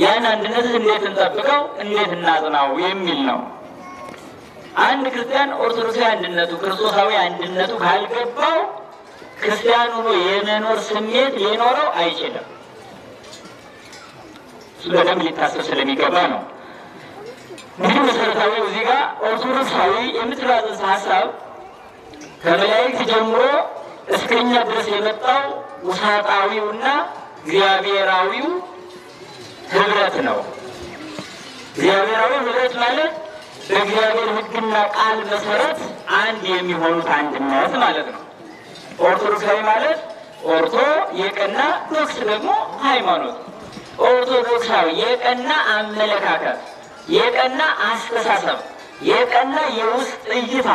ያን አንድነት እንዴት እንጠብቀው እንዴት እናጽናው የሚል ነው። አንድ ክርስቲያን ኦርቶዶክሳዊ አንድነቱ ክርስቶሳዊ አንድነቱ ካልገባው ክርስቲያን ሆኖ የመኖር ስሜት ሊኖረው አይችልም። በደንብ ሊታሰብ ስለሚገባ ነው። እንግዲህ መሰረታዊ እዚህ ጋር ኦርቶዶክሳዊ የምትባጽ ሀሳብ ከመላእክት ጀምሮ እስከኛ ድረስ የመጣው ውሳጣዊውና እግዚአብሔራዊው ህብረት ነው። እግዚአብሔራዊ ህብረት ማለት በእግዚአብሔር ሕግና ቃል መሰረት አንድ የሚሆኑት አንድነት ማለት ነው። ኦርቶዶክሳዊ ማለት ኦርቶ የቀና ዶክስ ደግሞ ሃይማኖት። ኦርቶዶክሳዊ የቀና አመለካከት፣ የቀና አስተሳሰብ፣ የቀና የውስጥ እይታ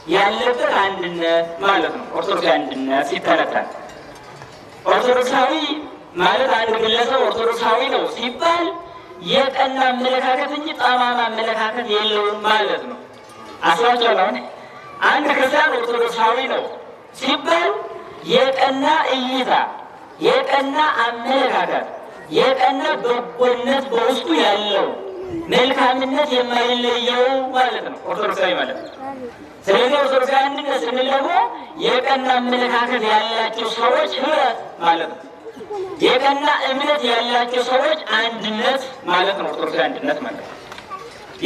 ያለበት አንድነት ማለት ነው። ኦርቶዶክሳዊ አንድነት ሲተነተን ኦርቶዶክሳዊ ማለት አንድ ግለሰብ ኦርቶዶክሳዊ ነው ሲባል የቀና አመለካከት እንጂ ጠማማ አመለካከት የለውም ማለት ነው። አስባቸው ነው። አንድ ክርስቲያን ኦርቶዶክሳዊ ነው ሲባል የቀና እይታ፣ የቀና አመለካከት፣ የቀና በጎነት በውስጡ ያለው መልካምነት የማይለየው ማለት ነው ኦርቶዶክሳዊ ማለት ነው። ስለዚህ ኦርቶዶክሳዊ አንድነት ስንል ደግሞ የቀና አመለካከት ያላቸው ሰዎች ህብረት ማለት ነው። የቀና እምነት ያላቸው ሰዎች አንድነት ማለት ነው ኦርቶዶክሳዊ አንድነት ማለት ነው።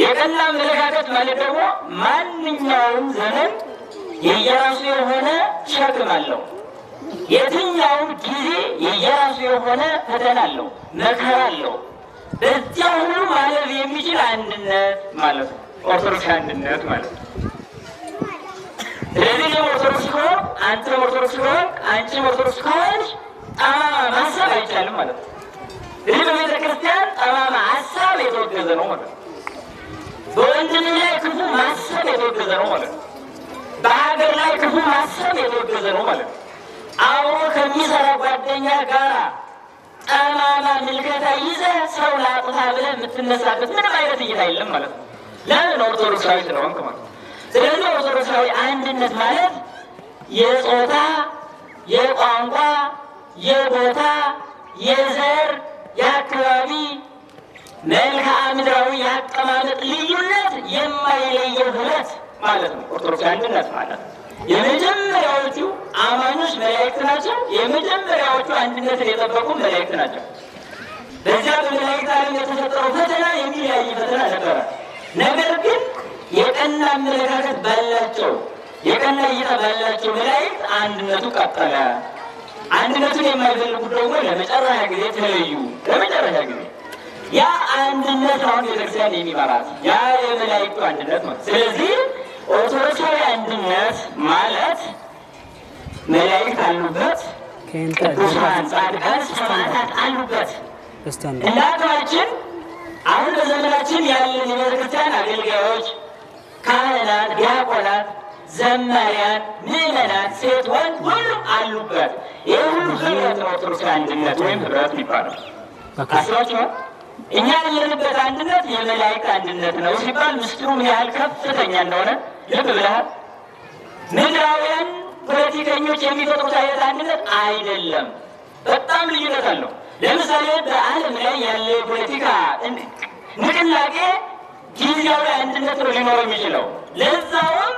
የቀና አመለካከት ማለት ደግሞ ማንኛውም ዘመን የየራሱ የሆነ ሸክም አለው። የትኛውም ጊዜ የየራሱ የሆነ ፈተና አለው፣ መከራ አለው። በዚያ ሁሉ ማለፍ የሚችል አንድነት ማለት ነው ኦርቶዶክሳዊ አንድነት ማለት ነው። ስለዚህ ኦርቶዶክስ ከሆንክ አንተም ኦርቶዶክስ ከሆንክ አንቺም ኦርቶዶክስ ከሆንሽ ጠማማ ማሰብ አይቻልም ማለት ነው። ይህ በቤተ ክርስቲያን ጠማማ ሀሳብ የተወገዘ ነው ማለት ነው። በወንድም ላይ ክፉ ማሰብ የተወገዘ ነው ማለት ነው። በሀገር ላይ ክፉ ማሰብ የተወገዘ ነው ማለት ነው። አብሮ ከሚሰራ ጓደኛ ጋር ጠማማ ምልከታ ይዘህ ሰው ላጥፋ ብለህ የምትነሳበት ምንም አይነት እይታ የለም ማለት ነው። ለምን? ኦርቶዶክሳዊ ስለሆንክ ማለት ነው። ስለዚህ ኦርቶዶክሳዊ አንድነት ማለት የጾታ፣ የቋንቋ፣ የቦታ፣ የዘር፣ የአካባቢ መልክዓ ምድራዊ የአቀማመጥ ልዩነት የማይለየው ህብረት ማለት ነው ኦርቶዶክሳዊ አንድነት ማለት ነው። የመጀመሪያዎቹ አማኞች መላእክት ናቸው። የመጀመሪያዎቹ አንድነትን የጠበቁ መላእክት ናቸው። በዚያ በመላእክት ዓለም የተፈጠረው ፈተና የሚለያይ ፈተና ነበረ። ነገር ግን የቀና አመለካከት ባላቸው የቀና እይታ ባላቸው መላእክት አንድነቱ ቀጠለ። አንድነቱን የማይፈልጉት ደግሞ ለመጨረሻ ጊዜ ተለዩ። ለመጨረሻ ጊዜ ያ አንድነት አሁን ቤተክርስቲያን የሚመራት ያ የመላእክቱ አንድነት ነው። ስለዚህ ኦርቶዶክሳዊ አንድነት ማለት መላእክት አሉበት፣ ቅዱሳን ጻድቃን ሰማዕታት አሉበት። እናታችን አሁን በዘመናችን ያለን የቤተክርስቲያን አገልጋዮች፣ ካህናት፣ ዲያቆናት፣ ዘማሪያን፣ ምዕመናት፣ ሴት ወንድ ሁሉ አሉበት። ይህ ሁሉ ህብረት ነው ኦርቶዶክሳዊ አንድነት ወይም ህብረት የሚባለው። አስባችኋል? እኛ ያለንበት አንድነት የመላእክት አንድነት ነው ሲባል ምስጢሩ ምን ያህል ከፍተኛ እንደሆነ ልብ ብለሃል? ምድራውያን ፖለቲከኞች የሚፈጥሩት አይነት አንድነት አይደለም። በጣም ልዩነት አለው። ለምሳሌ በዓለም ላይ ያለ የፖለቲካ ንቅናቄ ጊዜያዊ አንድነት ነው ሊኖር የሚችለው። ለዛውም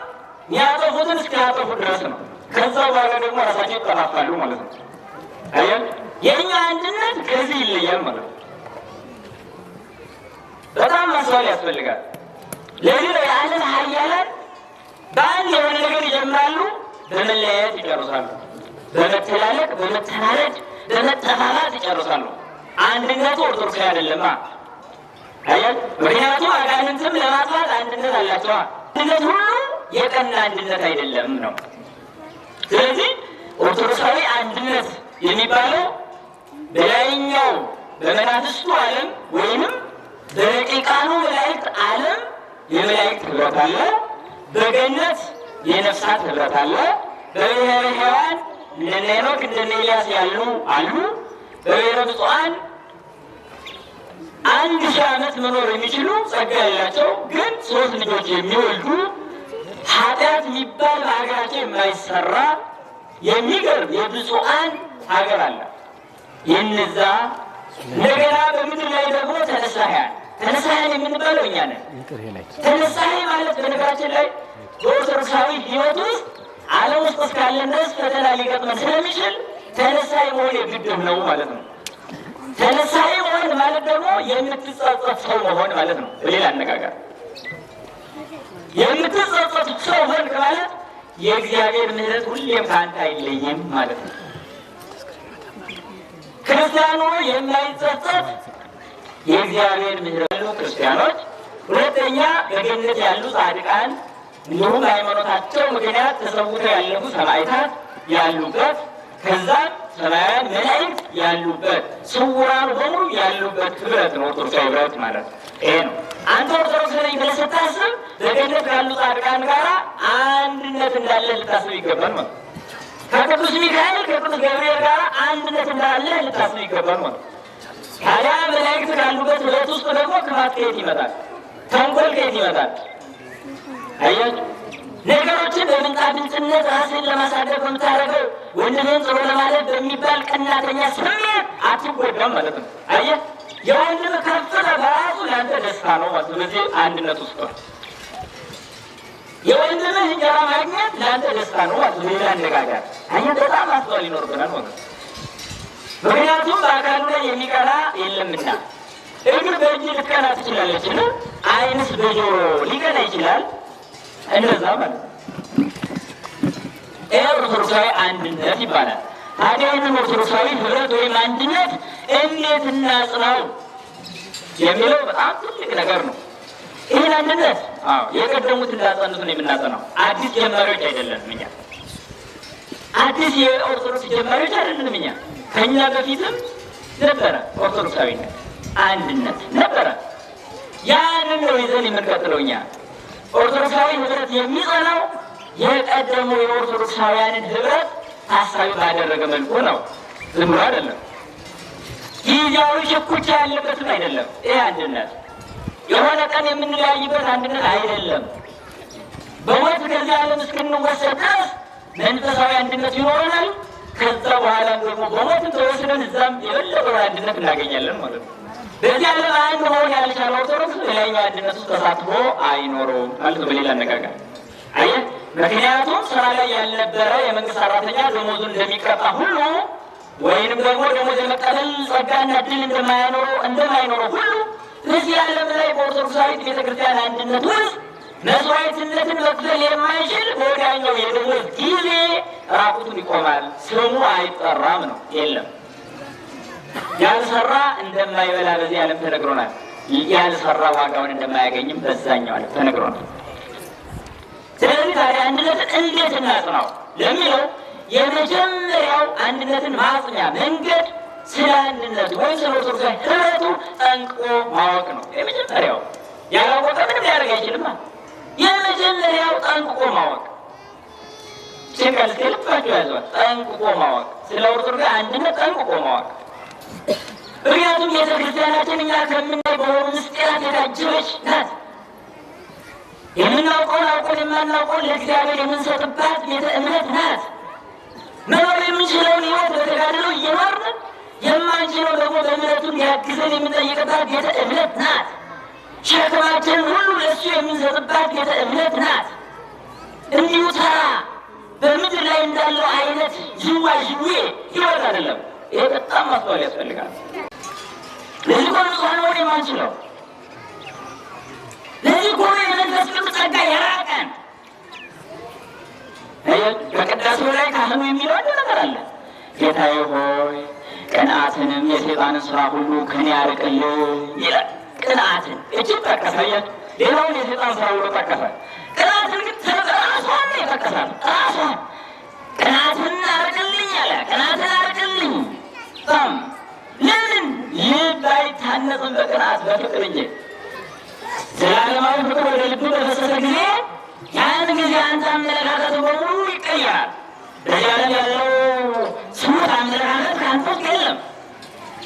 ያጠፉትን እስኪያጠፉ ድረስ ነው። ከዛ በኋላ ደግሞ ራሳቸው ይጠፋፋሉ ማለት ነው። አየህ፣ የእኛ አንድነት ከዚህ ይለያል ማለት ነው። በጣም ማስተዋል ያስፈልጋል። ለዚህ ነው የዓለም ሀያላን በአንድ የሆነ ነገር ይጀምራሉ፣ በመለያየት ይጨርሳሉ። በመተላለቅ፣ በመተናረድ፣ በመጠፋፋት ይጨርሳሉ። አንድነቱ ኦርቶዶክሳዊ አይደለማ። አየህ፣ ምክንያቱም አጋንንትም ለማጥፋት አንድነት አላቸዋ። አንድነት ሁሉ የቀና አንድነት አይደለም ነው። ስለዚህ ኦርቶዶክሳዊ አንድነት የሚባለው በላይኛው በመናፍስቱ ዓለም ወይንም በረቂቃኑ መላእክት ዓለም የመላእክት ህብረት አለ። በገነት የነፍሳት ህብረት አለ። በብሔረ ሕያዋን እንደነ ሄኖክ እንደነ ኤልያስ ያሉ አሉ። በብሔረ ብፁዓን 1000 ዓመት መኖር የሚችሉ ጸጋ ያላቸው ግን 3 ልጆች የሚወልዱ ኃጢአት የሚባል በሀገራቸው የማይሰራ የሚገርም የብፁዓን ሀገር አለ። የነዛ እንደገና በምድር ላይ ተነሳያን የምንባለው እኛ ነን። ተነሳይ ማለት በነገራችን ላይ በኦርቶዶክሳዊ ሕይወት ውስጥ ዓለም ውስጥ እስካለን ድረስ ፈተና ሊገጥመን ስለሚችል ተነሳይ መሆን የግድ ነው ማለት ነው። ተነሳይ መሆን ማለት ደግሞ የምትጸጸት ሰው መሆን ማለት ነው። በሌላ አነጋገር የምትጸጸት ሰው ሆንክ ማለት የእግዚአብሔር ምሕረት ሁሌም ከአንተ አይለይም ማለት ነው። ክርስቲያኑ የማይጸጸት የእግዚአብሔር ምሕረት ያሉ ክርስቲያኖች፣ ሁለተኛ በገነት ያሉ ጻድቃን እንዲሁም በሃይማኖታቸው ምክንያት ተሰውተው ያለፉ ሰማዕታት ያሉበት፣ ከዛም ሰማያውያን መላእክት ያሉበት፣ ስውራኑ በሙሉ ያሉበት ህብረት ነው ኦርቶዶክሳዊ ህብረት ማለት ይሄ ነው። አንተ ኦርቶዶክስ ነኝ ብለህ ስታስብ በገነት ካሉ ጻድቃን ጋር አንድነት እንዳለ ልታስብ ይገባል ማለት። ከቅዱስ ሚካኤል ከቅዱስ ገብርኤል ጋር አንድነት እንዳለ ልታስብ ይገባል ማለት። ታዲያ መላእክት ካሉበት ህብረት ውስጥ ደግሞ ክፋት ከየት ይመጣል? ተንኮል ከየት ይመጣል? አያችሁ፣ ነገሮችን በምንጣፍንጭነት ራስን ለማሳደግ በምታደርገው ወንድምህን ጥሩ ለማለት በሚባል ቀናተኛ ስሜት አትጎዳም ማለት ነው። አየህ፣ የወንድም ከፍታ በራሱ ለአንተ ደስታ ነው ማለት ነው። በዚህ አንድነት ውስጥ የወንድምህ እንጀራ ማግኘት ለአንተ ደስታ ነው ማለት ነው። ሌላ አነጋገር አየህ፣ በጣም ማስተዋል ይኖርብናል ማለት ነው። ምክንያቱም በአካሉ ላይ የሚቀና የለምና። እግር በእጅ ልትቀና ትችላለች፣ ዓይንስ በጆሮ ሊቀና ይችላል። እንደዛ ማለት ነው። ይህ ኦርቶዶክሳዊ አንድነት ይባላል። ታዲያ ይህንን ኦርቶዶክሳዊ ህብረት ወይም አንድነት እንዴት እናጽናው የሚለው በጣም ትልቅ ነገር ነው። ይህን አንድነት የቀደሙት እንዳጸኑት ነው የምናጸናው። አዲስ ጀማሪዎች አይደለንም እኛ። አዲስ የኦርቶዶክስ ጀማሪዎች አይደለንም እኛ። ከእኛ በፊትም ነበረ ኦርቶዶክሳዊነት፣ አንድነት ነበረ። ያንን ነው ይዘን የምንቀጥለው እኛ። ኦርቶዶክሳዊ ህብረት የሚጸናው የቀደሙ የኦርቶዶክሳውያንን ህብረት ታሳቢ ባደረገ መልኩ ነው። ዝም ብሎ አይደለም። ጊዜያዊ ሽኩቻ ያለበትም አይደለም። ይህ አንድነት የሆነ ቀን የምንለያይበት አንድነት አይደለም። በሞት ከዚህ ዓለም እስክንወሰድ ድረስ መንፈሳዊ አንድነት ይኖረናል። ከዛ በኋላ ደግሞ በሞትን ተወስደን እዛም የበለጠ አንድነት እናገኛለን ማለት ነው። በዚህ ዓለም አንድ መሆን ያልቻለ ኦርቶዶክስ ሌላኛው አንድነት ውስጥ ተሳትፎ አይኖረውም ማለት ነው። በሌላ አነጋገር አየህ፣ ምክንያቱም ስራ ላይ ያልነበረ የመንግስት ሰራተኛ ደሞዙን እንደሚቀጣ ሁሉ ወይንም ደግሞ ደሞዝ የመቀበል ጸጋና ድል እንደማይኖረው ሁሉ በዚህ ዓለም ላይ በኦርቶዶክሳዊት ቤተክርስቲያን አንድነት ውስጥ መስዋዕትነትን መክፈል የማይችል በወዲያኛው የደሞዝ ጊዜ ራቁቱን ይቆማል። ስሙ አይጠራም ነው የለም። ያልሰራ እንደማይበላ በዚህ ዓለም ተነግሮናል። ያልሰራ ዋጋውን እንደማያገኝም በዛኛው ዓለም ተነግሮናል። ስለዚህ ታዲያ አንድነትን እንዴት እናጽናው ለሚለው የመጀመሪያው አንድነትን ማጽኛ መንገድ ስለ አንድነቱ ወይም ስለ ኦርቶዶክሳዊ ህብረቱ ጠንቅቆ ማወቅ ነው። የመጀመሪያው ያላወቀ ምንም ሊያደርግ አይችልም። የመጀመሪያው ጠንቅቆ ማወቅ ችግር ልባቸው ያዘዋል። ጠንቅቆ ማወቅ ስለ ኦርቶዶክስ አንድነት ጠንቅቆ ማወቅ። ምክንያቱም ቤተክርስቲያናችን እኛ ከምናይ በሆኑ ምስጢራት የታጀበች ናት። የምናውቀውን አውቀን የማናውቀውን ለእግዚአብሔር የምንሰጥባት ቤተ እምነት ናት። መኖር የምንችለውን ህይወት በተጋድሎ እየኖርን የማንችለው ደግሞ በምህረቱ ሊያግዘን የምንጠይቅባት ቤተ እምነት ናት። ሸክማችንን ሁሉ ለእሱ የምንሰጥባት ቤተ እምነት ናት። እንዲሁ ተራ በምድር ላይ እንዳለው አይነት ዥዋዥዌ ህይወት አይደለም። ይሄ በጣም ማስተዋል ያስፈልጋል። ለዚህ ኮ ንጹሐን መሆን የማንችለው፣ ለዚህ ኮ የመንፈስ ቅዱስ ጸጋ የራቀን። በቅዳሴው ላይ ካህኑ የሚለው አንድ ነገር አለ። ጌታዬ ሆይ ቅንዓትንም የሰይጣንን ስራ ሁሉ ከኔ ያርቅልኝ ይላል። ቅንዓትን እጅግ ጠቀሰ። ሌላውን የሰይጣን ስራ ሁሉ ጠቀሰ። ቅንዓትን ግን ራሷን ነው የጠቀሳት። ራሷን ቅንዓትን አርቅልኝ አለ። ቅንዓትን አርቅልኝ ለምን? ይህ ባይታነጽም በቅንዓት በፍቅር እንጂ ዘላለማዊ ፍቅር ወደ ልብ በፈሰሰ ጊዜ ያን ጊዜ አንተ አመለካከት በሙሉ ይቀየራል። በዚህ ዓለም ያለው ስሙት አመለካከት ከአንተ ውስጥ የለም።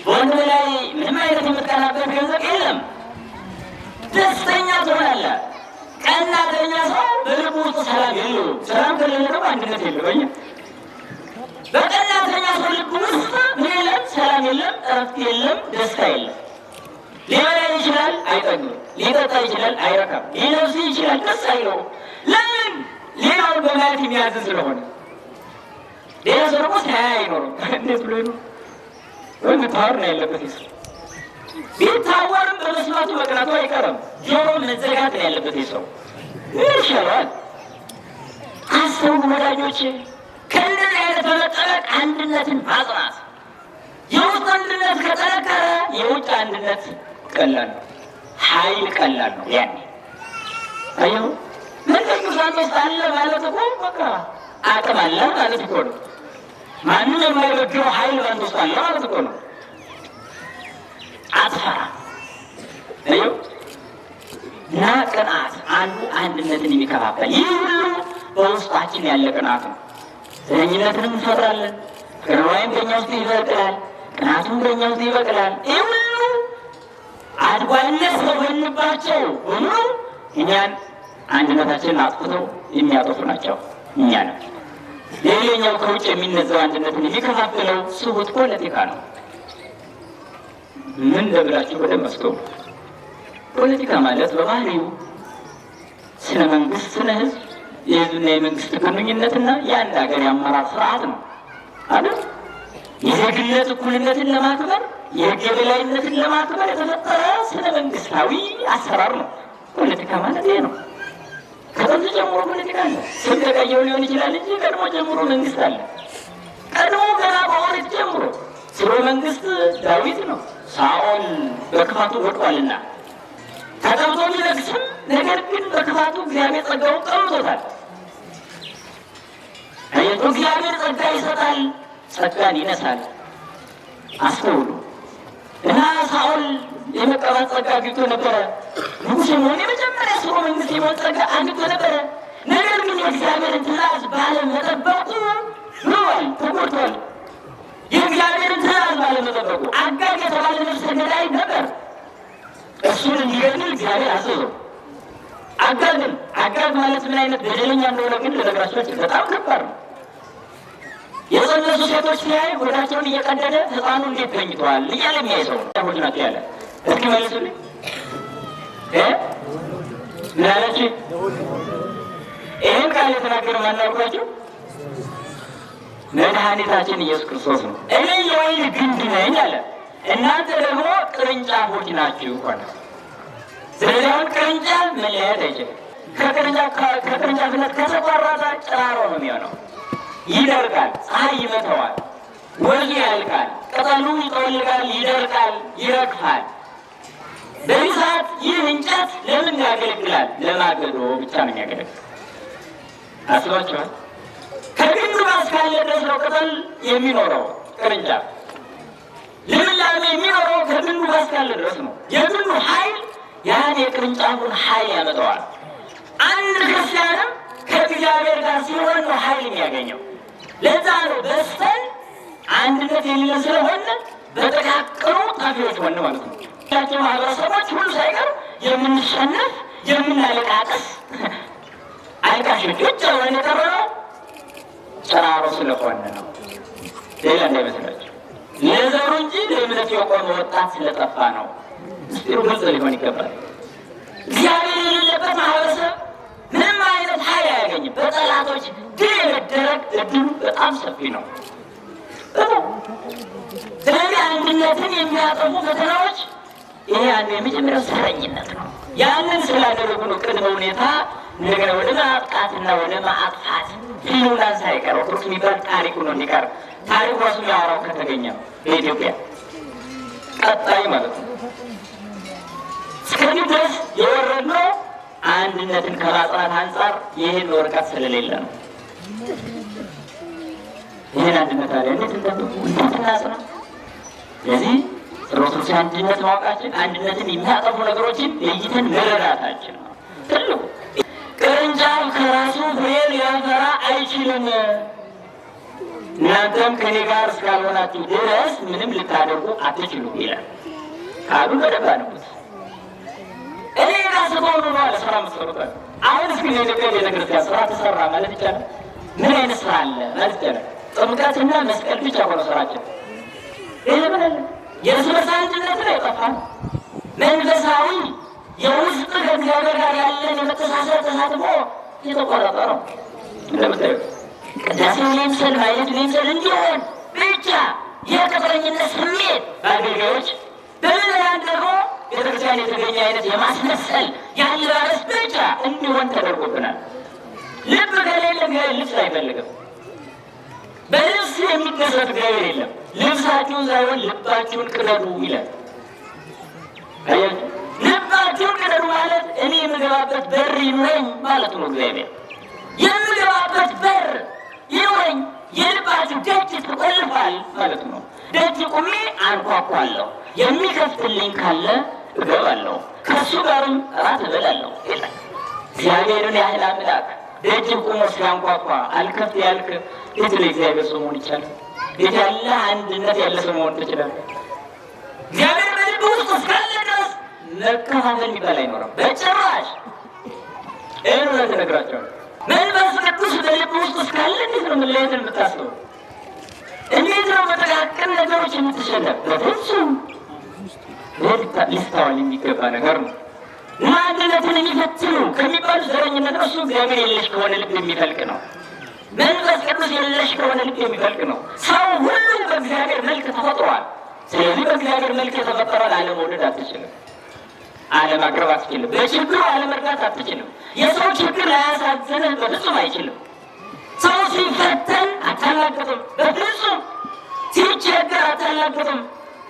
በወንድም ላይ ምንም አይነት የምትቀናበት ገንዘብ የለም። ደስተኛ ትሆናለህ። ቀናተኛ ሰው በልቡ ውስጥ ሰላም የለውም። ሰላም ከሌለ ደግሞ አንድነት የለም። በቀናተኛ ሰው ልብ ውስጥ ምን የለም? ሰላም የለም፣ እረፍት የለም፣ ደስታ የለም። ሊበላ ይችላል አይጠግብም፣ ሊጠጣ ይችላል አይረካም፣ ሊለብስ ይችላል ደስ አይለውም። ለምን? ሌላውን በማየት የሚያዝ ስለሆነ። ሌላ ሰው ደግሞ ሳያ አይኖርም። እንዴት ብሎ ነው? ወይም ታወር ነው ያለበት ሰው ቢታወርም በመስማቱ መቅናቱ አይቀርም። ጆሮ መዘጋት ነው ያለበት ሰው። ምን ይሻላል? አስተውሉ ወዳጆቼ። ከእንደዚህ አይነት በመጠበቅ አንድነትን ማጽናት። የውስጥ አንድነት ከጠነከረ የውጭ አንድነት ቀላል ነው፣ ኃይል ቀላል ነው። ያኔ አየሁ መንፈስ ውስጥ አለ ማለት እኮ በቃ አቅም አለ ማለት እኮ ነው። ማንም የማይበግረው ኃይል ባንተ ውስጥ አለ ማለት እኮ ነው። አትፈራ። አየሁ እና ቅንዓት አንዱ አንድነትን የሚከፋፈል ይህ ሁሉ በውስጣችን ያለ ቅንዓት ነው። ዘረኝነትን እንፈጥራለን። ፍቅርዋይም በእኛ ውስጥ ይበቅላል፣ ቅንዓቱም በእኛ ውስጥ ይበቅላል። ይህ ሁሉ አድጓነት በሆንባቸው ሁሉ እኛን አንድነታችንን አጥፍተው የሚያጠፉ ናቸው። እኛ ነው። ሌላኛው ከውጭ የሚነዛው አንድነትን የሚከፋፍለው ስሁት ፖለቲካ ነው። ምን ለብላችሁ በደንብ አስተውሉ። ፖለቲካ ማለት በባህሪው ስነ መንግስት፣ ስነ ህዝብ፣ የህዝብና የመንግስት ግንኙነትና የአንድ ሀገር የአመራር ስርዓት ነው አይደል? የዜግነት እኩልነትን ለማክበር የህግ የበላይነትን ለማክበር የተፈጠረ ስነ መንግስታዊ አሰራር ነው። ፖለቲካ ማለት ይሄ ነው። ከጥንት ጀምሮ ፖለቲካ አለ። ስም ተቀይሮ ሊሆን ይችላል እንጂ ቀድሞ ጀምሮ መንግስት አለ። ቀድሞ ገና በኦሪት ጀምሮ ስርወ መንግስት ዳዊት ነው። ሳኦል በክፋቱ ወድቋልና ተቀምጦ ቢነግስም ነገር ግን በክፋቱ እግዚአብሔር ጸጋውን ቀምቶታል። እግዚአብሔር ጸጋ ይሰጣል፣ ጸጋን ይነሳል። አስተውሉ። እና ሳኦል የመቀባት ጸጋ አግኝቶ ነበረ። ንጉሥ የመሆን የመጀመሪያ ስርወ መንግስት የመሆን ጸጋ አግኝቶ ነበረ። ነገር ግን የእግዚአብሔርን ትእዛዝ ባለመጠበቁ ብሏል፣ ተጎድቷል። የእግዚአብሔርን ትእዛዝ ባለመጠበቁ አጋግ የተባለ ነፍሰ ገዳይ ነበር። እሱን እንዲገድል እግዚአብሔር አዘዘው። አጋግ ማለት ምን አይነት በደለኛ እንደሆነ ግን ልነግራችሁ በጣም ከባድ ነው። የጸነሱ ሴቶች ሲያይ ሆዳቸውን እየቀደደ ህፃኑ እንዴት ተኝተዋል እያለ የሚያይ ሰው ነው። ሆድ ናቸው ያለ እስኪ መልሱልኝ። ምን አለችው? ይህን ቃል የተናገረ ማናውቃቸው መድኃኒታችን ኢየሱስ ክርስቶስ ነው። እኔ የወይን ግንድ ነኝ አለ፣ እናንተ ደግሞ ቅርንጫፎች ናችሁ ሆነ። ስለዚህ አሁን ቅርንጫፍ መለያየት አይችልም። ከቅርንጫፍነት ከተቋረጠ ጭራሮ ነው የሚሆነው። ይደርቃል፣ ፀሐይ ይመተዋል፣ ወዙ ያልቃል፣ ቅጠሉ ይጠወልጋል፣ ይደርቃል፣ ይረግፋል። በዚህ ሰዓት ይህ እንጨት ለምን ያገለግላል? ለማገዶ ብቻ ነው የሚያገለግል። አስባችኋል? ከግንዱ እስካለ ድረስ ነው ቅጠል የሚኖረው። ቅርንጫፍ ልምላሜ የሚኖረው ከግንዱ እስካለ ድረስ ነው። የግንዱ ኃይል ያን የቅርንጫፉን ኃይል ያመጣዋል። አንድ ክርስቲያንም ከእግዚአብሔር ጋር ሲሆን ነው ኃይል የሚያገኘው። ለዛ ነው በስተን አንድነት የሌለ ስለሆነ በጥቃቅኑ ጠፊዎች ሆነ ማለት ነው። ያቸው ማህበረሰቦች ሁሉ ሳይቀር የምንሸነፍ የምናለቃቀስ አልቃሾች ብቻ ሆነን የቀረነው ጭራሮ ስለሆነ ነው። ሌላ እንዳይመስላችሁ ለዘሩ እንጂ ለእምነት የቆመ ወጣት ስለጠፋ ነው። ምስጢሩ ግልጽ ሊሆን ይገባል። እግዚአብሔር የሌለበት ማህበረሰብ ምንም አይነት ኃይል አያገኝም። በጠላቶች ድል የመደረግ እድሉ በጣም ሰፊ ነው። ስለዚህ አንድነትን የሚያጠፉ ፈተናዎች ይሄ አንዱ የመጀመሪያው ዘረኝነት ነው። ያንን ስላደረጉ ነው ቅድመ ሁኔታ እንደገና ወደ ማጥቃትና ወደ ማጥፋት ፊሉናን ሳይቀር ኦርቶዶክስ የሚባል ታሪኩ ነው እንዲቀር ታሪኩ ራሱ የሚያወራው ከተገኘ በኢትዮጵያ ቀጣይ ማለት ነው። እስከዚህ ድረስ የወረድነው አንድነትን ከማጽናት አንጻር ይህን ወረቀት ስለሌለ ነው። ይህን አንድነት አለ እንዴት እናጽና? ስለዚህ ኦርቶዶክስ አንድነት ማወቃችን አንድነትን የሚያጠፉ ነገሮችን ለይተን መረዳታችን ነው ትልቁ። ቅርንጫፍ ከራሱ ፍሬ ሊያፈራ አይችልም። እናንተም ከኔ ጋር እስካልሆናችሁ ድረስ ምንም ልታደርጉ አትችሉ ይላል ቃሉ። በደንብ አድርጉት። እኔ ራስበው ነው አለ ስራ መስሩታል። አሁን እስኪ የኢትዮጵያ ቤተክርስቲያን ስራ ተሰራ ማለት ይቻላል? ምን አይነት ስራ አለ ማለት ይቻላል? ጥምቀትና መስቀል ብቻ ሆነ ስራችን። ይሄ ምን አለ? የእርስ በርስ አንድነት ላይ ጠፋ። መንፈሳዊ የውስጥ ከእግዚአብሔር ጋር ያለን የመተሳሰር ተሳትፎ የተቆረጠ ነው። እንደምታዩት ቅዳሴው ይምሰል ማየቱ ይምሰል እንዲሆን ብቻ የቅጥረኝነት ስሜት በአገልጋዮች በምዕመናን ደግሞ ቤተክርስቲያን የተገኘ አይነት የማስመሰል ያለባበስ ብቻ እንዲሆን ተደርጎብናል። ልብ ከሌለ ልብስ አይፈልግም። በልብስ የሚደሰት እግዚአብሔር የለም። ልብሳችሁን ሳይሆን ልባችሁን ቅደዱ ይላል። ልባችሁን ቅደዱ ማለት እኔ የምገባበት በር ይኑረኝ ማለት ነው። እግዚአብሔር የምገባበት በር ይኑረኝ፣ የልባችሁ ደጅ ተቆልፏል ማለት ነው። ደጅ ቁሜ አንኳኳለሁ፣ የሚከፍትልኝ ካለ እገባለሁ፣ ከእሱ ጋርም እራት እበላለሁ ይላል። እግዚአብሔርን ያህል አምላክ ደጅ ቁሞ ሲያንኳኳ አልከፍት ያልክ ቤት ለእግዚአብሔር ሰው መሆን ይቻላል? ቤት ያለ አንድነት ያለ ሰው መሆን ትችላለህ? እግዚአብሔር በልብ ውስጥ እስካለ ድረስ መከፋፈል የሚባል አይኖርም በጭራሽ። ይህን እውነት እነግራቸዋለሁ። መንፈስ ቅዱስ በልብ ውስጥ እስካለ እንዴት ነው መለየትን የምታስበው? እንዴት ነው በጥቃቅን ነገሮች የምትሸነፍ? በፍጹም ሊስተዋል የሚገባ ነገር ነው። አንድነትን የሚፈትኑ ከሚባሉ ዘረኝነት ነው። እሱ እግዚአብሔር የለሽ ከሆነ ልብ የሚፈልቅ ነው። መንፈስ ቅዱስ የለሽ ከሆነ ልብ የሚፈልቅ ነው። ሰው ሁሉ በእግዚአብሔር መልክ ተፈጥሯል። ስለዚህ በእግዚአብሔር መልክ የተፈጠረን አለመውደድ አትችልም፣ አለማቅረብ አትችልም፣ በችግሩ አለመርዳት አትችልም። የሰው ችግር ላያሳዝንህ በፍጹም አይችልም። ሰው ሲፈተን አታላግጥም፣ በፍጹም ሲቸገር አታላግጥም፣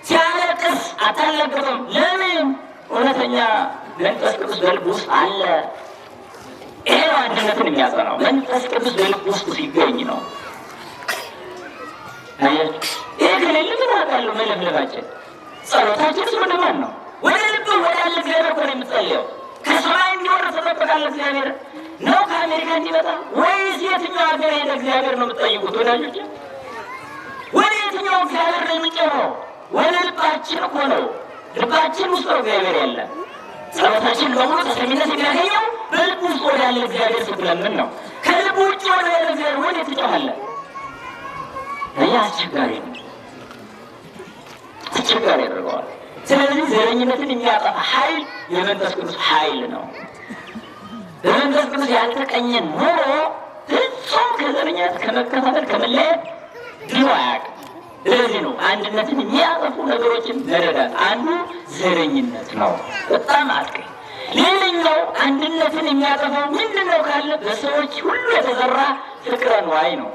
ሲያለቅስ አታላግጥም። ለምን? እውነተኛ መንፈስ ቅዱስ በልብ ውስጥ አለ። ይሄ ነው አንድነትን የሚያጸናው። መንፈስ ቅዱስ በልብ ውስጥ ሲገኝ ነው። ይሄ ከሌለ ምን አውቃለሁ? መለምለማችን ጸሎታችን ወደ ማን ነው? ወደ ልብ ወዳለ እግዚአብሔር እኮ ነው የምትጸልየው። ከሰማይ እንዲወርድ ትጠብቃለህ እግዚአብሔር ነው? ከአሜሪካ እንዲመጣ ወይስ የትኛው ሀገር ሄደ እግዚአብሔር ነው የምትጠይቁት? ወዳጆች ወደ የትኛው እግዚአብሔር ነው የሚጮኸው? ወደ ልባችን እኮ ነው። ልባችን ውስጥ ነው እግዚአብሔር ያለ። ጸሎታችን በሙሉ ተሰሚነት የሚያገኘው በልብ ውስጥ ወዳለ እግዚአብሔር ስትለምን ነው። ከልብ ውጭ ወደ ያለ እግዚአብሔር ወዴት ትጮኻለህ? ይህ አስቸጋሪ ነው፣ አስቸጋሪ ያደርገዋል። ስለዚህ ዘረኝነትን የሚያጠፋ ኃይል የመንፈስ ቅዱስ ኃይል ነው። በመንፈስ ቅዱስ ያልተቀኘን ኑሮ ፍጹም ከዘረኝነት ከመከፋፈል ከመለየት ድሮ አያውቅም። ስለዚህ ነው አንድነትን የሚያጠፉ ነገሮችን መረዳት። አንዱ ዘረኝነት ነው፣ በጣም አጥቂ። ሌላኛው አንድነትን የሚያጠፋው ምንድን ነው ካለ በሰዎች ሁሉ የተዘራ ፍቅረ ንዋይ ነው።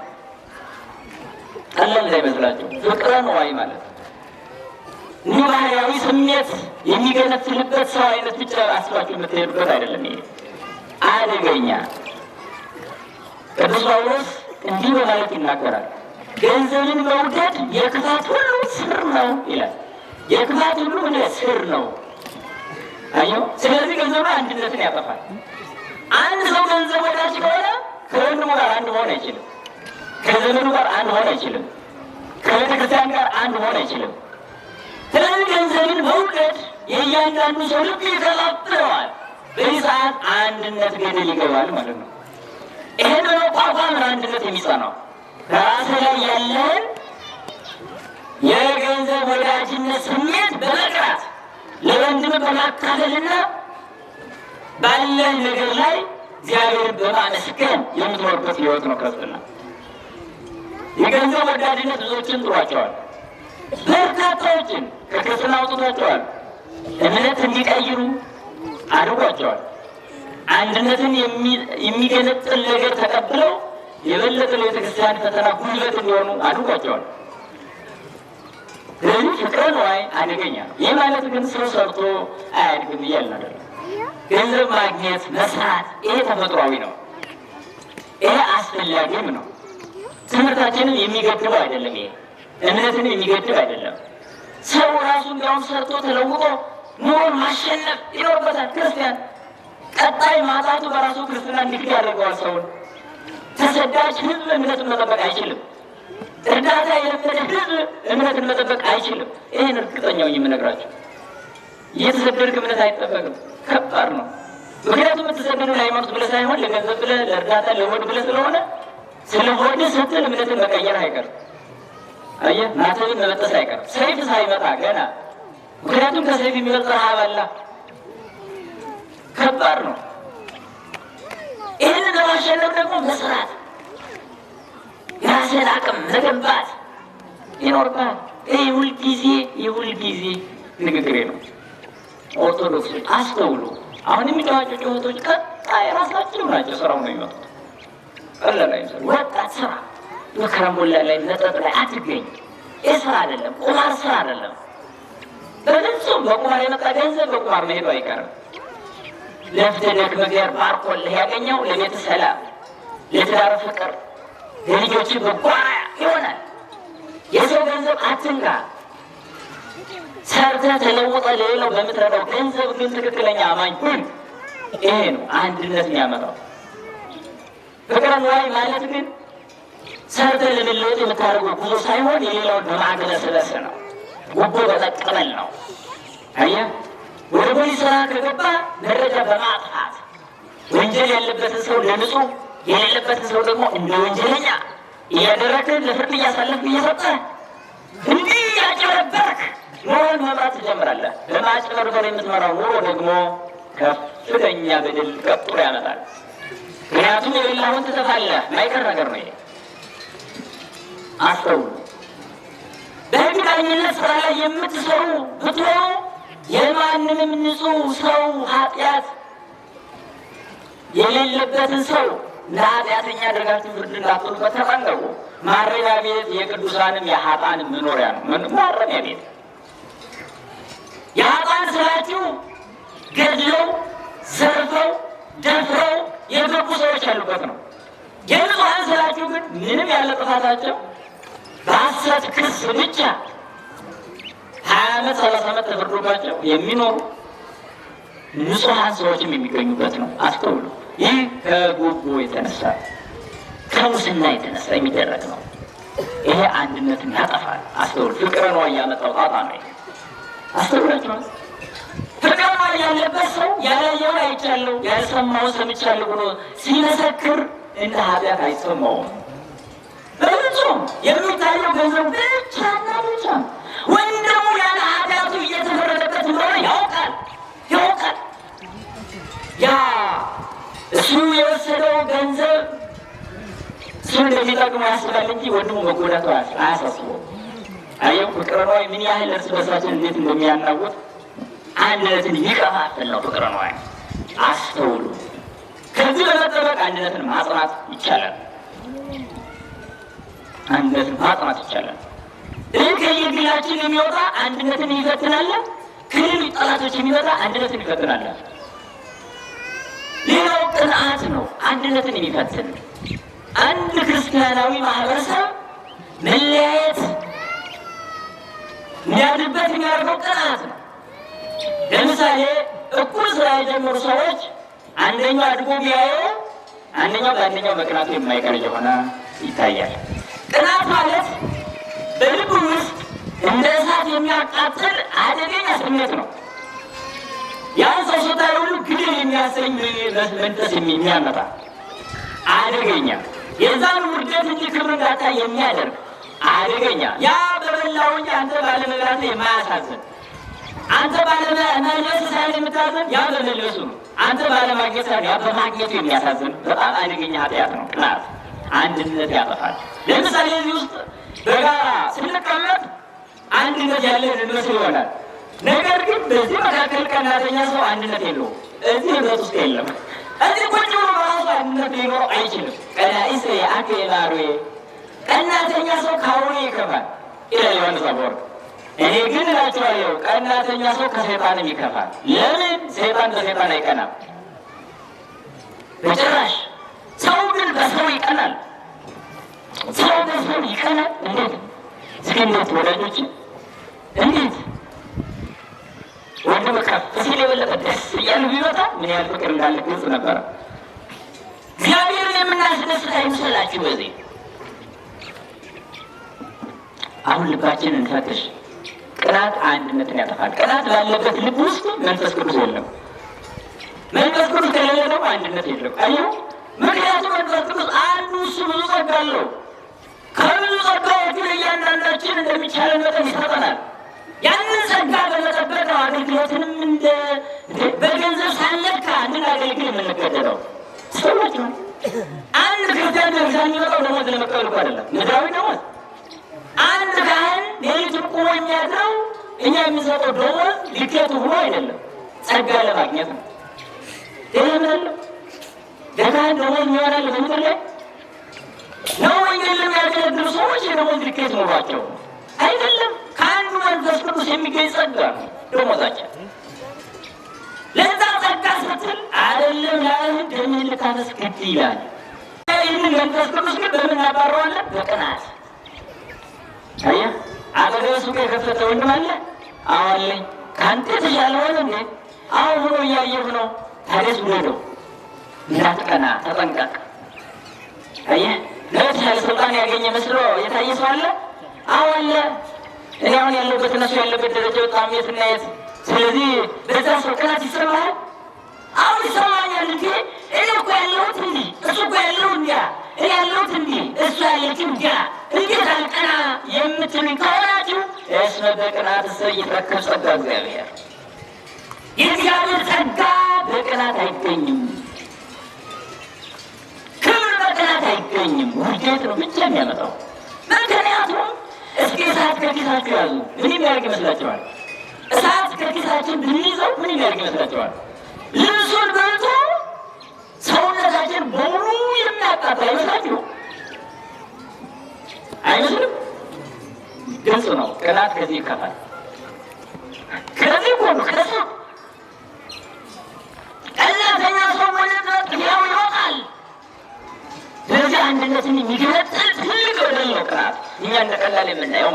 ቀላል እንዳይመስላችሁ ፍቅረ ንዋይ ማለት እንዲሁ ባህርያዊ ስሜት የሚገነፍልበት ሰው አይነት ብቻ አስባችሁ የምትሄዱበት አይደለም። ይሄ አደገኛ። ቅዱስ ጳውሎስ እንዲህ በማለት ይናገራል። ገንዘብን መውደድ የክፋት ሁሉ ስር ነው ይላል። የክፋት ሁሉ ስር ነው። አየው። ስለዚህ ገንዘብ አንድነትን ያጠፋል። አንድ ሰው ገንዘብ ወዳጅ ከሆነ ከወንድሙ ጋር አንድ መሆን አይችልም። ከዘመኑ ጋር አንድ መሆን አይችልም። ከቤተክርስቲያን ጋር አንድ መሆን አይችልም። ስለዚህ ገንዘብን መውደድ የእያንዳንዱ ሰው ልብ ይገላብጠዋል። በዚህ ሰዓት አንድነት ገደል ይገባል ማለት ነው። ይህን በመቋቋም አንድነት የሚጸናው በራስ ላይ ያለን የገንዘብ ወዳጅነት ስሜት በመቅራት ለወንድም በማካፈልና ባለን ነገር ላይ እግዚአብሔርን በማመስገን የምትኖርበት ሕይወት ነው ክርስትና። የገንዘብ ወዳጅነት ብዙዎችን ጥሯቸዋል፣ በርካታዎችን ከክርስትና አውጥቷቸዋል። እምነት እንዲቀይሩ አድርጓቸዋል። አንድነትን የሚገነጥል ነገር ተቀብለው የበለጠ ለቤተክርስቲያን ፈተና ጉልበት እንዲሆኑ አድርጓቸዋል። ስለዚህ ፍቅረ ንዋይ አደገኛ ነው። ይህ ማለት ግን ሰው ሰርቶ አያድግም እያልን አይደለም። ገንዘብ ማግኘት መስራት፣ ይሄ ተፈጥሯዊ ነው። ይሄ አስፈላጊም ነው። ትምህርታችንን የሚገድበው አይደለም። ይሄ እምነትን የሚገድብ አይደለም። ሰው ራሱ እንዲያውም ሰርቶ ተለውጦ ኑሮን ማሸነፍ ይኖርበታል። ክርስቲያን ቀጣይ ማጣቱ በራሱ ክርስትና እንዲክድ ያደርገዋል። ሰውን ተሰዳጅ ህዝብ እምነትን መጠበቅ አይችልም። እርዳታ የለመደ ህዝብ እምነትን መጠበቅ አይችልም። ይህን እርግጠኛው የምነግራቸው። እየተሰደድክ እምነት አይጠበቅም። ከባድ ነው። ምክንያቱም የምትሰደዱ ለሃይማኖት ብለህ ሳይሆን ለገንዘብ ብለህ፣ ለእርዳታ ለሆድ ብለህ ስለሆነ ስለ ሆድ ስትል እምነትን መቀየር አይቀርም። አየህ፣ ማተብን መበጠስ አይቀርም። ሰይፍ ሳይመጣ ገና ምክንያቱም ከሰይፍ የሚበልጥ ረሃብ አለ። ከባድ ነው። ይህንን ለማሸነፍ ደግሞ መስራት፣ የራስህን አቅም መገንባት ይኖርብሃል። ይህ ሁልጊዜ ንግግሬ ነው። ኦርቶዶክሶች አስተውሉ። አሁን የሚጫዋቸው እህቶች ቀጣይ ራሳቸው ናቸው ስራው ነው የሚመጡት። ቀለል አይመስልም። ወጣት ስራ በከረምቦላ ላይ መጠጥ ላይ አትገኝ። ይህ ስራ አይደለም፣ ቁማር ስራ አይደለም። በፍጹም በቁማር የመጣ ገንዘብ በቁማር መሄዱ አይቀርም። ለፍተህ ደክመህ እግዚአብሔር ባርኮልህ ያገኘው ለቤት ሰላም፣ ለትዳር ፍቅር፣ ለልጆች መጓያ ይሆናል። የሰው ገንዘብ አትንካ። ሰርተህ ተለውጠህ ለሌላው በምትረዳው ገንዘብ ግን ትክክለኛ አማኝ ሁን። ይሄ ነው አንድነት የሚያመጣው። ፍቅረ ንዋይ ማለት ግን ሰርተህ ለመለወጥ የምታደርገው ጉዞ ሳይሆን የሌላውን በማግለስለስ ነው፣ ጉቦ በመቀበል ነው። አየህ፣ ወደ ፖሊስ ስራ ከገባ መረጃ በማጥፋት ወንጀል ያለበትን ሰው ለንጹህ የሌለበትን ሰው ደግሞ እንደ ወንጀለኛ እያደረግህ ለፍርድ እያሳለፍክ እየሰጠህ እንዲህ ያጭበረበርክ ኑሮን መምራት ትጀምራለህ። ለማጭበርበር የምትመራው ኑሮ ደግሞ ከፍተኛ በደል ቀጥሎ ያመጣል። ምክንያቱም የሌላውን ትተፋለህ። ማይቀር ነገር ነው ይሄ። አስተውሉ። በሕግ ዳኝነት ስራ ላይ የምትሰሩ ብትሆኑ የማንንም ንጹህ ሰው ኃጢአት የሌለበትን ሰው ለኃጢአተኛ አድርጋችሁ ፍርድ እንዳትወስዱ ተጠንቀቁ። ማረሚያ ቤት የቅዱሳንም የኃጥአንም መኖሪያ ነው። ማረሚያ ቤት የኃጥአን ስራችሁ ገድለው፣ ዘርፈው፣ ደፍረው የገቡ ሰዎች ያሉበት ነው። የንጹሐን ስራችሁ ግን ምንም ያለ ጥፋታቸው በሐሰት ክስ ብቻ 20 ዓመት 30 ዓመት ተፈርዶባቸው የሚኖሩ ንጹሐን ሰዎችም የሚገኙበት ነው። አስተውሉ። ይህ ከጉቦ የተነሳ ከሙስና የተነሳ የሚደረግ ነው። ይሄ አንድነትን ያጠፋል። አስተውሉ። ፍቅረ ንዋይ ያመጣው ጣጣ ነው። አስተውላችኋል? ፍቅረ ንዋይ ያለበት ሰው ያላየውን አይቻለሁ ያልሰማውን ሰምቻለሁ ብሎ ሲመሰክር እንደ ኃጢአት አይሰማውም። በፍጹም የሚታየው ገንዘብ ብቻና ብቻ ወይም ደግሞ ያለ ኃጢአቱ እየተፈረደበት እንደሆነ ያውቃል። ያ እሱ የወሰደው ገንዘብ እሱን እንደሚጠቅመው ያስባል እንጂ ወንድሙ መጎዳቱ አያሳስበው። አየው፣ ፍቅረ ንዋይ ምን ያህል እርስ በርሳችን እንዴት እንደሚያናውጥ አንድነትን ይከፋፍል ነው ፍቅረ ንዋይ። አስተውሉ። ከዚህ በመጠበቅ አንድነትን ማጽናት ይቻላል። ይህ ከየግላችን የሚወጣ አንድነትን ይፈትናል። ከሌሎች ጠላቶች የሚወጣ አንድነትን ይፈትናል። ሌላው ቅንዓት ነው አንድነትን የሚፈትን። አንድ ክርስቲያናዊ ማህበረሰብ መለያየት የሚያድርበት የሚያደርገው ቅንዓት ነው። ለምሳሌ እኩል ስራ የጀመሩ ሰዎች አንደኛው አድጎ ቢያየው አንደኛው በአንደኛው መቅናቱ የማይቀር የሆነ ይታያል። ቅንዓት ማለት በልብ ውስጥ እንደ እሳት የሚያቃጥል አደገኛ ስሜት ነው። ያን ሰው ስታይ ሁሉ ግድል የሚያሰኝ መንፈስ የሚያመጣ አደገኛ፣ የዛን ውርደት እንጂ ክብር እንዳታይ የሚያደርግ አደገኛ። ያ በበላው እንጂ አንተ ባለመብላት የማያሳዝን፣ አንተ ባለመልበስ ሳይሆን የምታዝን ያ በመልበሱ ነው። አንተ ባለማግኘት ሳይሆን ያ በማግኘቱ የሚያሳዝን በጣም አደገኛ ኃጢአት ነው። ቅንዓት አንድነት ያጠፋል። ለምሳሌ እዚህ ውስጥ በጋራ ስንቀመጥ አንድነት ያለን እንመስል ይሆናል። ነገር ግን በዚህ መካከል ቀናተኛ ሰው አንድነት የለውም። እዚህ ህብረት ውስጥ የለም። እዚህ ቁጭ ብሎ በራሱ አንድነት ሊኖረው አይችልም። ቀናኢስ አኬላሩ ቀናተኛ ሰው ከአውሬ ይከፋል ይላል ዮሐንስ አፈወርቅ። እኔ ግን እላችኋለሁ ቀናተኛ ሰው ከሰይጣንም ይከፋል። ለምን? ሰይጣን በሰይጣን አይቀናም በጭራሽ። ሰው ግን በሰው ይቀናል። ሰው በሰው ይቀናል። እንዴት? እስኪ እንዴት ወዳጆች፣ እንዴት ወንድም ከፍ ሲል የበለጠ ደስ እያሉ ቢመጣ ምን ያህል ፍቅር እንዳለ ግልጽ ነበረ። እግዚአብሔርን የምናስደስት አይመስላችሁ? በዚህ አሁን ልባችንን እንፈትሽ። ቅናት አንድነትን ያጠፋል። ቅናት ባለበት ልብ ውስጥ መንፈስ ቅዱስ የለም። መንፈስ ቅዱስ ከሌለ ደግሞ አንድነት የለም። አየሁ። ምክንያቱም መንፈስ ቅዱስ አንዱ እሱ ብዙ ጸጋ አለው። ከብዙ ጸጋዎቹ ለእያንዳንዳችን እንደሚቻለን መጠን ይሰጠናል። ያንን ጸጋ በመጠበቅ ነው አገልግሎትንም እንደ በገንዘብ ሳንለካ እንድናገለግል የምንገደደው። ሰማችሁ? አንድ ክርስቲያን ቤተክርስቲያን የሚመጣው ደሞዝ ለመቀበል እኮ አይደለም፣ ምድራዊ ደሞዝ። አንድ ካህን ሌሊቱን ቆሞ የሚያድረው እኛ የምንሰጠው ደሞዝ ልኬቱ ብሎ አይደለም፣ ጸጋ ለማግኘት ነው። ይህ ምን አለው? ለካህን ደሞዝ የሚሆናል በምድር ላይ ነው? ወንጌል ለሚያገለግሉ ሰዎች የደሞዝ ልኬት ኖሯቸው አይደለም። ከአንዱ መንፈስ ቅዱስ የሚገኝ ጸጋ ደሞዛቸው። ለዛ ጸጋ ስትል አይደለም ለአይሁድ ደምህን ልታፈስ ግድ ይላል። ይህንን መንፈስ ቅዱስ ግን በምን እናባረዋለን? በቅናት። አየህ፣ አጠገብ ሱቅ የከፈተ ወንድም አለ። አዎ አለኝ። ከአንተ የተሻለ ሆነ እንዴ? አዎ ብሎ እያየሁ ነው። ታዲያስ ውደደው፣ እንዳትቀና ተጠንቀቅ። አየህ፣ ለተሻለ ስልጣን ያገኘ መስሎ የታየ ሰው አለ። አዎ አለ። እኔ አሁን ያለሁበት እነሱ ያለበት ደረጃ በጣም የትና የት። ስለዚህ በዛ ሰው ቅናት ይሰማሃል? አሁን ይሰማኛል። እንዴ እኔ እኮ ያለሁት እንዲህ፣ እሱ እኮ ያለው እንዲያ፣ እኔ ያለሁት እንዲህ፣ እሱ ያለችው እንዲያ፣ እንዴት አልቀና የምትሉኝ ከሆናችሁ እስመ በቅናት ይትረከብ ጸጋ እግዚአብሔር። የእግዚአብሔር ጸጋ በቅናት አይገኝም። ክብር በቅናት አይገኝም። ውርደት ነው ብቻ የሚያመጣው። ምክንያቱም እስኪ እሳት ከኪሳችሁ ያዙ፣ ምን የሚያደርግ ይመስላችኋል? እሳት ከኪሳችን ብንይዘው ምን የሚያደርግ ይመስላችኋል? ልብሱን በልቶ ሰውነታችን በሙሉ የሚያቃጥል አይመስላችሁ? አይመስልም? ግልጽ ነው። ቅናት ከዚህ ይከፋል። ከዚህ ሁሉ ከዛ ቀናተኛ ሰው ወለድነት ያው ይወጣል። ስለዚህ አንድነትን የሚገነጥል ትልቅ በደል ነው ቅናት። እኛ እንደ ቀላል የምናየው